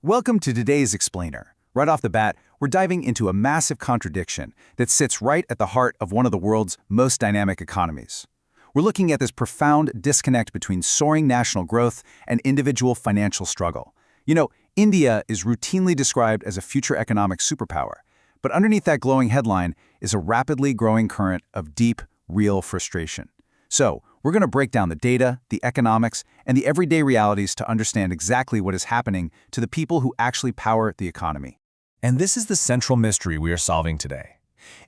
Welcome to today's Explainer. Right off the bat, we're diving into a massive contradiction that sits right at the heart of one of the world's most dynamic economies. We're looking at this profound disconnect between soaring national growth and individual financial struggle. India is routinely described as a future economic superpower, but underneath that glowing headline is a rapidly growing current of deep, real frustration. So, we're going to break down the data, the economics, and the everyday realities to understand exactly what is happening to the people who actually power the economy. And this is the central mystery we are solving today.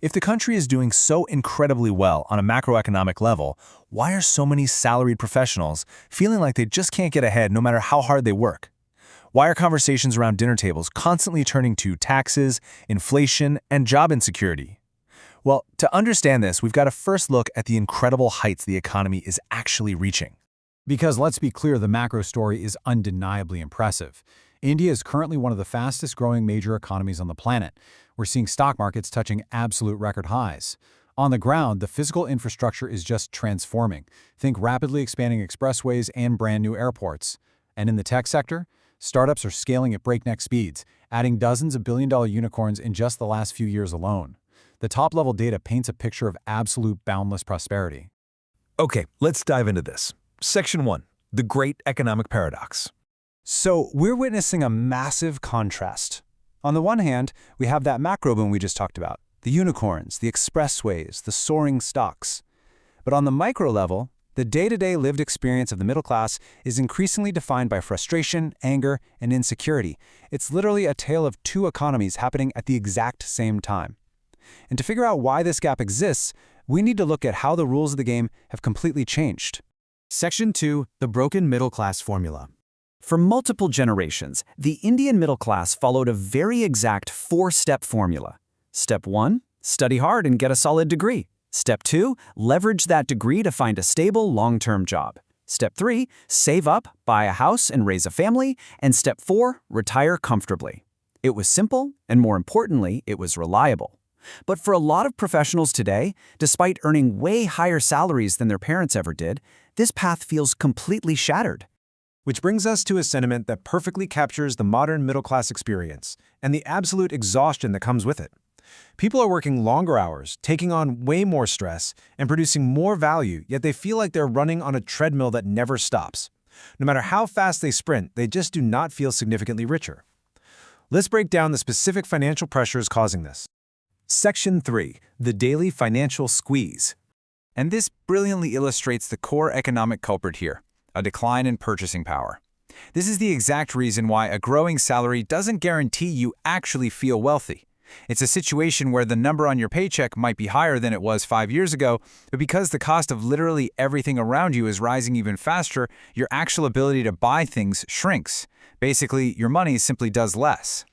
If the country is doing so incredibly well on a macroeconomic level, why are so many salaried professionals feeling like they just can't get ahead no matter how hard they work? Why are conversations around dinner tables constantly turning to taxes, inflation, and job insecurity? Well, to understand this, we've got to first look at the incredible heights the economy is actually reaching. Because let's be clear, the macro story is undeniably impressive. India is currently one of the fastest growing major economies on the planet. We're seeing stock markets touching absolute record highs. On the ground, the physical infrastructure is just transforming. Think rapidly expanding expressways and brand new airports. And in the tech sector, startups are scaling at breakneck speeds, adding dozens of billion-dollar unicorns in just the last few years alone. The top-level data paints a picture of absolute boundless prosperity. Okay, let's dive into this. Section 1. The Great Economic Paradox. So we're witnessing a massive contrast. On the one hand, we have that macro boom we just talked about, the unicorns, the expressways, the soaring stocks. But on the micro level, the day-to-day lived experience of the middle class is increasingly defined by frustration, anger, and insecurity. It's literally a tale of two economies happening at the exact same time. And to figure out why this gap exists, we need to look at how the rules of the game have completely changed. Section 2. The Broken Middle Class Formula. For multiple generations, the Indian middle class followed a very exact four-step formula. Step 1, study hard and get a solid degree. Step 2, leverage that degree to find a stable, long-term job. Step 3, save up, buy a house and raise a family. And Step 4, retire comfortably. It was simple, and more importantly, it was reliable. But for a lot of professionals today, despite earning way higher salaries than their parents ever did, this path feels completely shattered. Which brings us to a sentiment that perfectly captures the modern middle-class experience and the absolute exhaustion that comes with it. People are working longer hours, taking on way more stress, and producing more value, yet they feel like they're running on a treadmill that never stops. No matter how fast they sprint, they just do not feel significantly richer. Let's break down the specific financial pressures causing this. Section 3. The Daily Financial Squeeze. And this brilliantly illustrates the core economic culprit here, a decline in purchasing power. This is the exact reason why a growing salary doesn't guarantee you actually feel wealthy. It's a situation where the number on your paycheck might be higher than it was 5 years ago, but because the cost of literally everything around you is rising even faster, your actual ability to buy things shrinks. Basically, your money simply does less.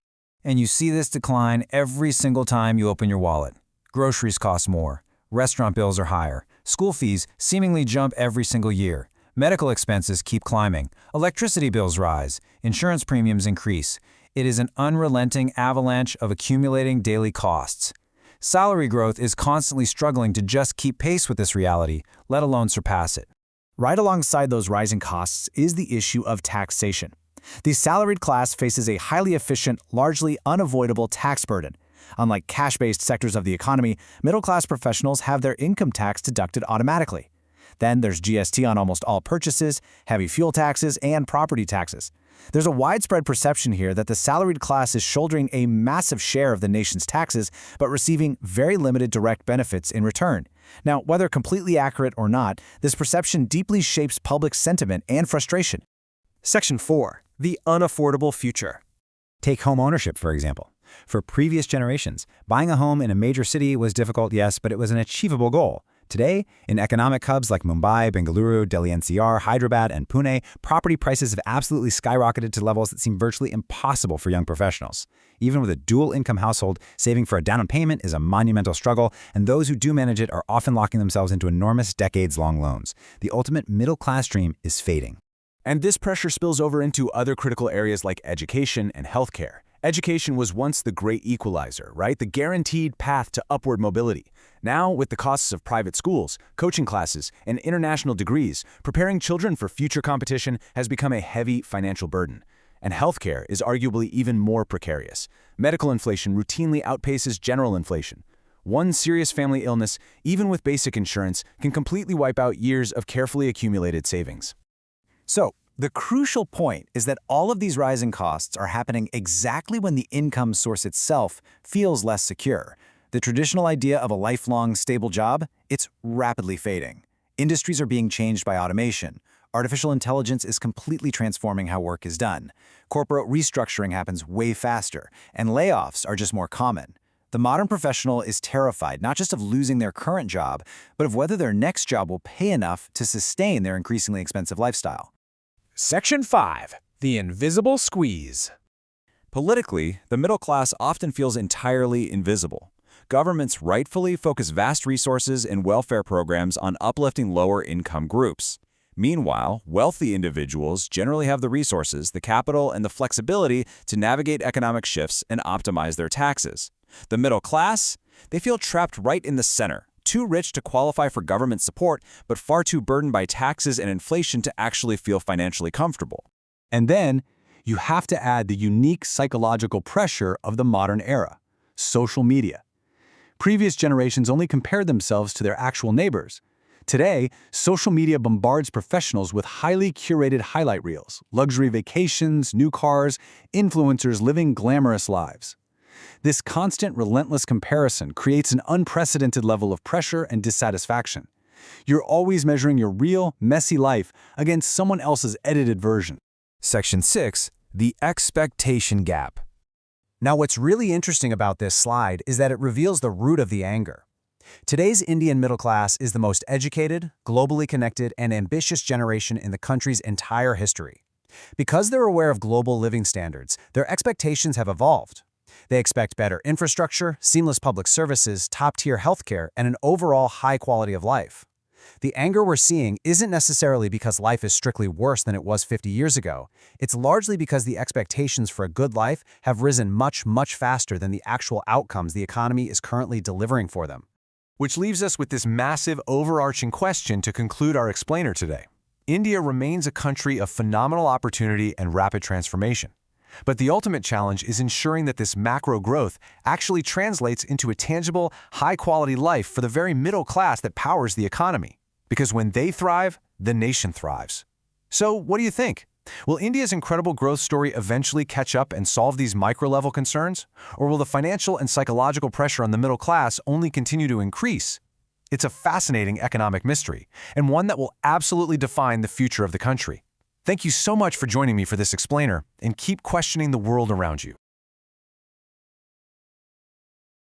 And you see this decline every single time you open your wallet. Groceries cost more. Restaurant bills are higher. School fees seemingly jump every single year. Medical expenses keep climbing. Electricity bills rise. Insurance premiums increase. It is an unrelenting avalanche of accumulating daily costs. Salary growth is constantly struggling to just keep pace with this reality, let alone surpass it. Right alongside those rising costs is the issue of taxation. The salaried class faces a highly efficient, largely unavoidable tax burden. Unlike cash-based sectors of the economy, middle-class professionals have their income tax deducted automatically. Then there's GST on almost all purchases, heavy fuel taxes, and property taxes. There's a widespread perception here that the salaried class is shouldering a massive share of the nation's taxes, but receiving very limited direct benefits in return. Now, whether completely accurate or not, this perception deeply shapes public sentiment and frustration. Section 4. The Unaffordable Future. Take home ownership, for example. For previous generations, buying a home in a major city was difficult, yes, but it was an achievable goal. Today, in economic hubs like Mumbai, Bengaluru, Delhi NCR, Hyderabad, and Pune, property prices have absolutely skyrocketed to levels that seem virtually impossible for young professionals. Even with a dual-income household, saving for a down payment is a monumental struggle, and those who do manage it are often locking themselves into enormous decades-long loans. The ultimate middle-class dream is fading. And this pressure spills over into other critical areas like education and healthcare. Education was once the great equalizer, right? The guaranteed path to upward mobility. Now, with the costs of private schools, coaching classes, and international degrees, preparing children for future competition has become a heavy financial burden. And healthcare is arguably even more precarious. Medical inflation routinely outpaces general inflation. One serious family illness, even with basic insurance, can completely wipe out years of carefully accumulated savings. So, the crucial point is that all of these rising costs are happening exactly when the income source itself feels less secure. The traditional idea of a lifelong, stable job, it's rapidly fading. Industries are being changed by automation. Artificial intelligence is completely transforming how work is done. Corporate restructuring happens way faster, and layoffs are just more common. The modern professional is terrified not just of losing their current job, but of whether their next job will pay enough to sustain their increasingly expensive lifestyle. Section 5. The invisible squeeze. Politically, the middle class often feels entirely invisible. Governments rightfully focus vast resources and welfare programs on uplifting lower-income groups. Meanwhile, wealthy individuals generally have the resources, the capital, and the flexibility to navigate economic shifts and optimize their taxes. The middle class? They feel trapped right in the center, too rich to qualify for government support, but far too burdened by taxes and inflation to actually feel financially comfortable. And then, you have to add the unique psychological pressure of the modern era, social media. Previous generations only compared themselves to their actual neighbors. Today, social media bombards professionals with highly curated highlight reels, luxury vacations, new cars, influencers living glamorous lives. This constant, relentless comparison creates an unprecedented level of pressure and dissatisfaction. You're always measuring your real, messy life against someone else's edited version. Section 6. The expectation gap. Now, what's really interesting about this slide is that it reveals the root of the anger. Today's Indian middle class is the most educated, globally connected, and ambitious generation in the country's entire history. Because they're aware of global living standards, their expectations have evolved. They expect better infrastructure, seamless public services, top-tier healthcare, and an overall high quality of life. The anger we're seeing isn't necessarily because life is strictly worse than it was 50 years ago. It's largely because the expectations for a good life have risen much, much faster than the actual outcomes the economy is currently delivering for them. Which leaves us with this massive, overarching question to conclude our explainer today. India remains a country of phenomenal opportunity and rapid transformation. But the ultimate challenge is ensuring that this macro growth actually translates into a tangible, high-quality life for the very middle class that powers the economy. Because when they thrive, the nation thrives. So, what do you think? Will India's incredible growth story eventually catch up and solve these micro-level concerns? Or will the financial and psychological pressure on the middle class only continue to increase? It's a fascinating economic mystery, and one that will absolutely define the future of the country. Thank you so much for joining me for this explainer, and keep questioning the world around you.